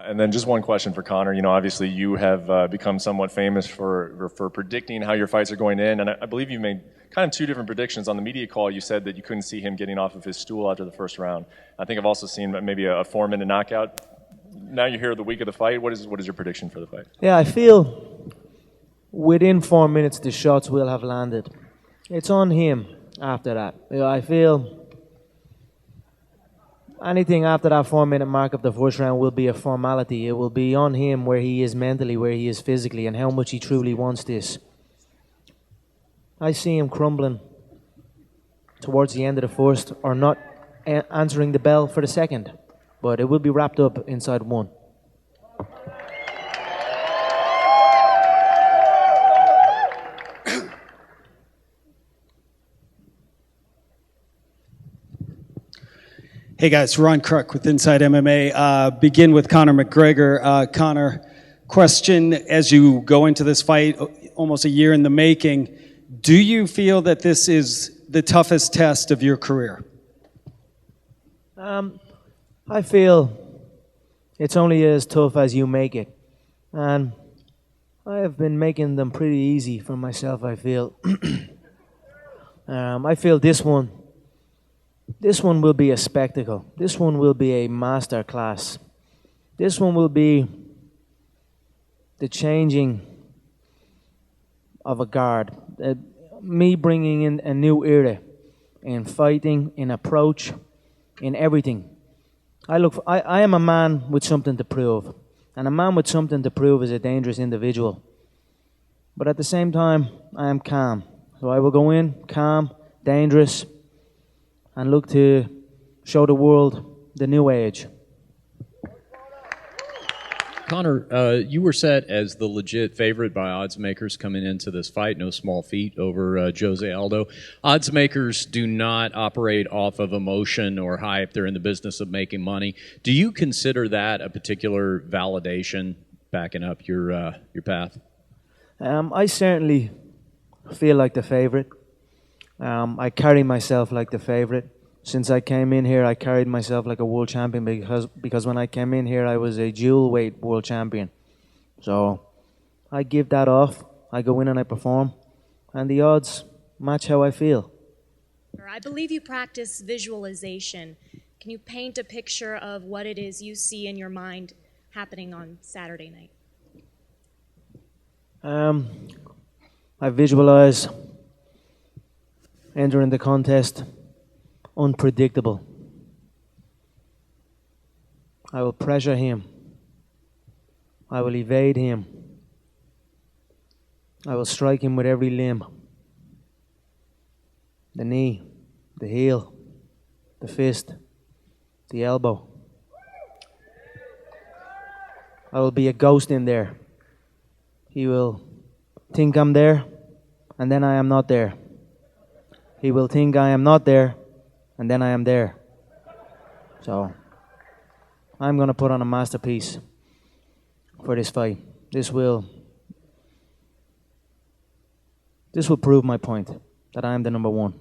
And then just one question for Conor. You know, obviously you have become somewhat famous for predicting how your fights are going to end, and I believe you made kind of two different predictions. On the media call, you said that you couldn't see him getting off of his stool after the first round. I think I've also seen maybe a 4-minute knockout. Now you're here the week of the fight. What is your prediction for the fight? Yeah, I feel within 4 minutes the shots will have landed. It's on him after that. You know, I feel anything after that 4-minute mark of the first round will be a formality. It will be on him where he is mentally, where he is physically, and how much he truly wants this. I see him crumbling towards the end of the first, or not answering the bell for the second. But it will be wrapped up inside one. Hey guys, Ron Kruk with Inside MMA. Begin with Conor McGregor. Conor, question as you go into this fight, almost a year in the making, do you feel that this is the toughest test of your career? I feel it's only as tough as you make it. And I have been making them pretty easy for myself, I feel. I feel this one will be a spectacle. This one will be a master class. This one will be the changing of a guard. Me bringing in a new era in fighting, in approach, in everything. I am a man with something to prove. And a man with something to prove is a dangerous individual. But at the same time, I am calm. So I will go in calm, dangerous, and look to show the world the new age. Conor, you were set as the legit favorite by odds makers coming into this fight. No small feat over Jose Aldo. Odds makers do not operate off of emotion or hype. They're in the business of making money. Do you consider that a particular validation backing up your path? I certainly feel like the favorite. I carry myself like the favorite. Since I came in here, I carried myself like a world champion because when I came in here, I was a dual weight world champion. So I give that off. I go in and I perform, and the odds match how I feel. I believe you practice visualization. Can you paint a picture of what it is you see in your mind happening on Saturday night? I visualize entering the contest unpredictable. I will pressure him. I will evade him. I will strike him with every limb. The knee, the heel, the fist, the elbow. I will be a ghost in there. He will think I'm there, and then I am not there. He will think I am not there, and then I am there. So I'm going to put on a masterpiece for this fight. This will prove my point, that I am the number one.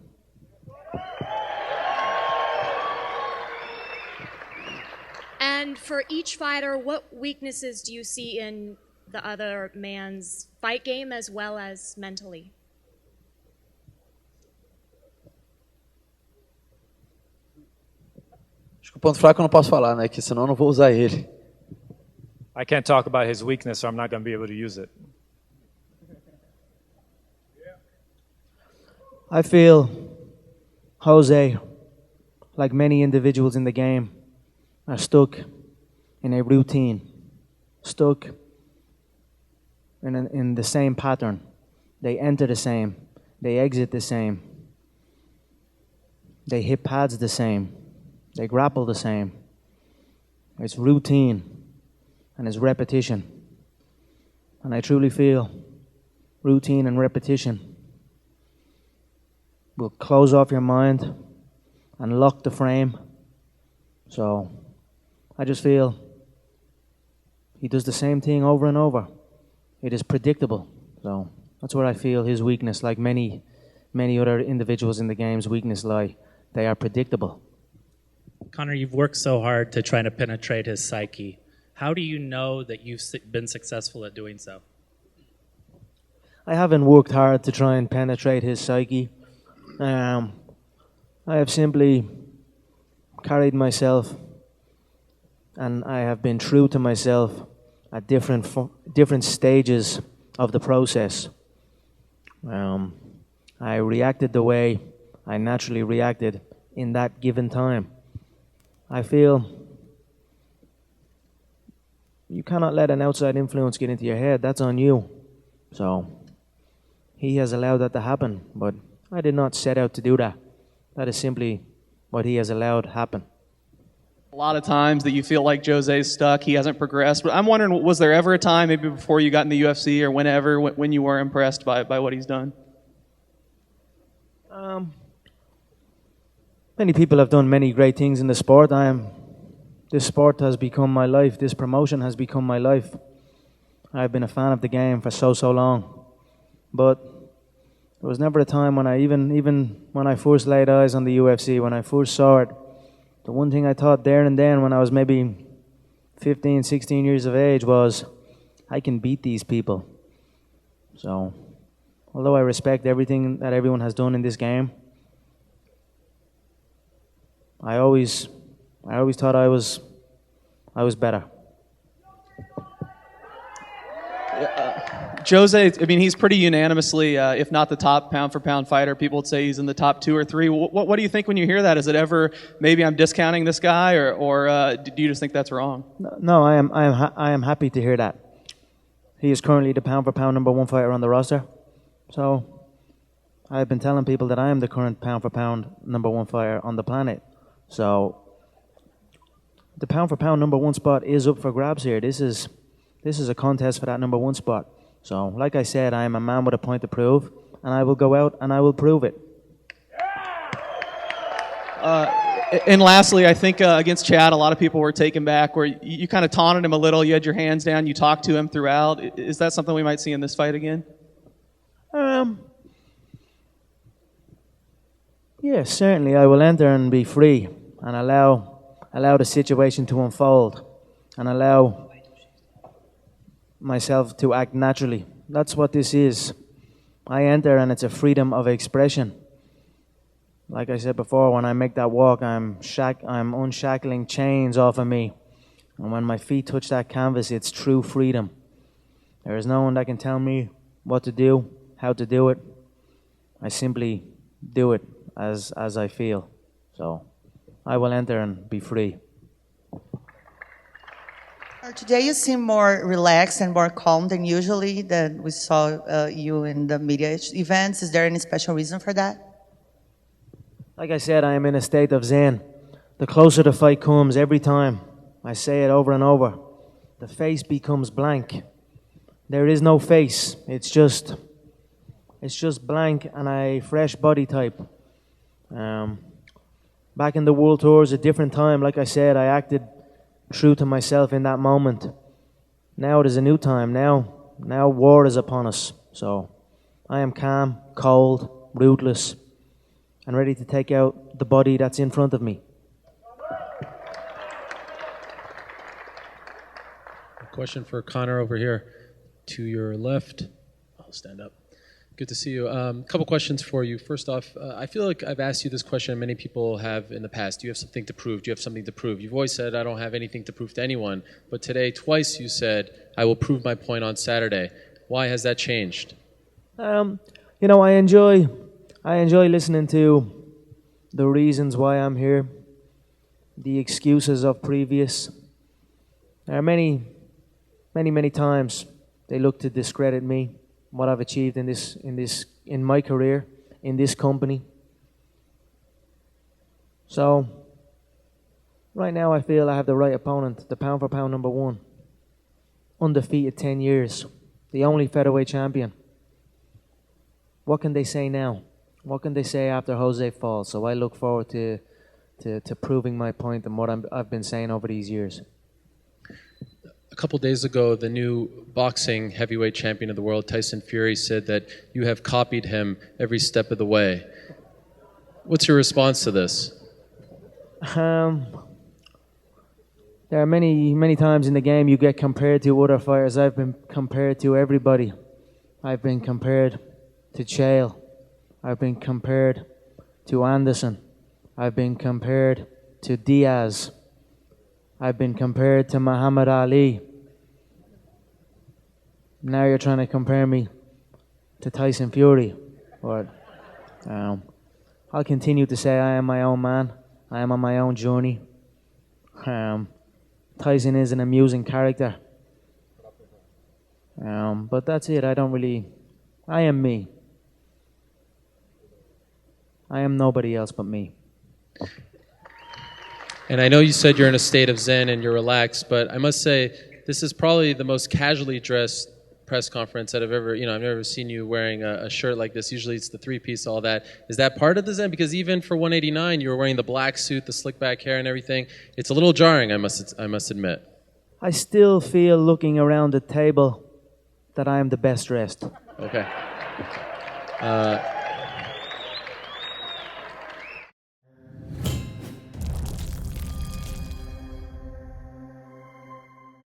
And for each fighter, what weaknesses do you see in the other man's fight game as well as mentally? Acho que o ponto fraco eu não posso falar, né? Que senão eu não vou usar ele. I can't talk about his weakness, so I'm not going to be able to use it. I feel Jose, like many individuals in the game, are stuck in a routine, stuck in the same pattern. They enter the same, they exit the same, they hit pads the same, they grapple the same. It's routine and it's repetition. And I truly feel routine and repetition will close off your mind and lock the frame. So I just feel he does the same thing over and over. It is predictable. So that's where I feel his weakness, like many other individuals in the game's weakness lie. They are predictable. Conor, you've worked so hard to try to penetrate his psyche. How do you know that you've been successful at doing so? I haven't worked hard to try and penetrate his psyche. I have simply carried myself, and I have been true to myself at different stages of the process. I reacted the way I naturally reacted in that given time. I feel you cannot let an outside influence get into your head. That's on you. So he has allowed that to happen, but I did not set out to do that. That is simply what he has allowed happen. A lot of times that you feel like Jose's stuck, he hasn't progressed. But I'm wondering, was there ever a time, maybe before you got in the UFC or whenever, when you were impressed by what he's done? Many people have done many great things in the sport. This sport has become my life. This promotion has become my life. I've been a fan of the game for so long. But there was never a time when even when I first laid eyes on the UFC, when I first saw it, the one thing I thought there and then when I was maybe 15, 16 years of age was, I can beat these people. So, although I respect everything that everyone has done in this game, I always thought I was better. Jose, I mean, he's pretty unanimously, if not the top pound-for-pound fighter. People would say he's in the top 2 or 3. What do you think when you hear that? Is it ever, maybe I'm discounting this guy, or do you just think that's wrong? No, I am happy to hear that. He is currently the pound-for-pound number 1 fighter on the roster. So I've been telling people that I am the current pound-for-pound number 1 fighter on the planet. So the pound-for-pound number 1 spot is up for grabs here. This is a contest for that number 1 spot. So, like I said, I am a man with a point to prove, and I will go out and I will prove it. And lastly, I think against Chad, a lot of people were taken back where you kind of taunted him a little. You had your hands down. You talked to him throughout. Is that something we might see in this fight again? Yeah, certainly. I will enter and be free and allow the situation to unfold and allow myself to act naturally. That's what this is. I enter and it's a freedom of expression. Like I said before, when I make that walk, I'm unshackling chains off of me. And when my feet touch that canvas, it's true freedom. There is no one that can tell me what to do, how to do it. I simply do it as I feel. So I will enter and be free. Today you seem more relaxed and more calm than usually that we saw you in the media events. Is there any special reason for that? Like I said, I am in a state of zen. The closer the fight comes every time, I say it over and over, the face becomes blank. There is no face. It's just blank and a fresh body type. Back in the World Tours, a different time, like I said, I acted true to myself in that moment. Now it is a new time. Now war is upon us. So I am calm, cold, ruthless, and ready to take out the body that's in front of me. A question for Conor over here to your left. I'll stand up. Good to see you. A couple questions for you. First off, I feel like I've asked you this question, and many people have in the past. Do you have something to prove? Do you have something to prove? You've always said, I don't have anything to prove to anyone. But today, twice you said, I will prove my point on Saturday. Why has that changed? I enjoy listening to the reasons why I'm here, the excuses of previous. There are many times they look to discredit me, what I've achieved in my career, in this company. So right now I feel I have the right opponent, the pound for pound number 1. Undefeated 10 years, the only featherweight champion. What can they say now? What can they say after Jose falls? So I look forward to proving my point and what I've been saying over these years. A couple days ago, the new boxing heavyweight champion of the world, Tyson Fury, said that you have copied him every step of the way. What's your response to this? There are many, many times in the game you get compared to other fighters. I've been compared to everybody. I've been compared to Chael. I've been compared to Anderson. I've been compared to Diaz. I've been compared to Muhammad Ali. Now you're trying to compare me to Tyson Fury. But I'll continue to say I am my own man. I am on my own journey. Tyson is an amusing character. But that's it. I am me. I am nobody else but me. And I know you said you're in a state of zen and you're relaxed, but I must say this is probably the most casually dressed press conference that I've never seen you wearing a shirt like this. Usually it's the three-piece, all that. Is that part of the zen? Because even for 189, you were wearing the black suit, the slick back hair and everything. It's a little jarring, I must admit. I still feel looking around the table that I am the best dressed. Okay.